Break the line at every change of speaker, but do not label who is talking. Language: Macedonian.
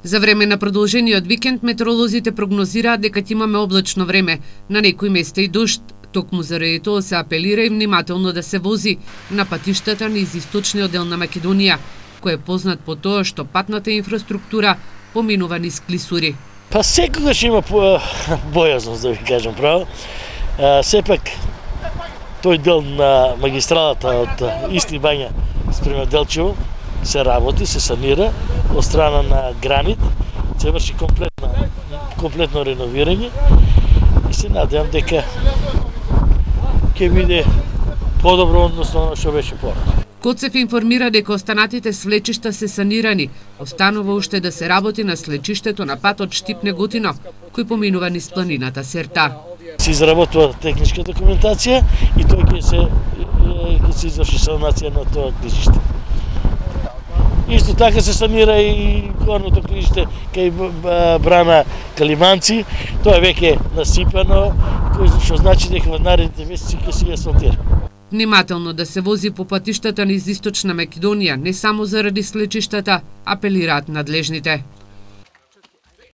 За време на продолжениот викенд метеоролозите прогнозираат дека ќе имаме облачно време, на некои места и дожд. Токму заради тоа се апелира и внимателно да се вози на патиштата низ источниот дел на Македонија, кој е познат по тоа што патната инфраструктура поминува низ клисури.
Па секогаш има бојазност, да ви кажам право. Сепак тој дел на магистралата од Истри Бања спрема Делчево се работи, се санира од страна на Гранит, се врши комплетно реновирање и се надевам дека ќе биде подобро односно оно што беше порано.
Коцев информира дека останатите свлечишта се санирани. Останува уште да се работи на свлечиштето на патот Штип-Неготино, кој поминува низ планината Серта.
Се изработува техничка документација и тој ќе се изврши санација на тоа клишиште. Исто така се санира и горното клишиште кај брана Калиманци, тоа е веќе насипано, што значи дека во наредните месеци ќе се асфалтира.
Внимателно да се вози по патиштата низ источна Македонија, не само заради слечиштата, апелираат надлежните.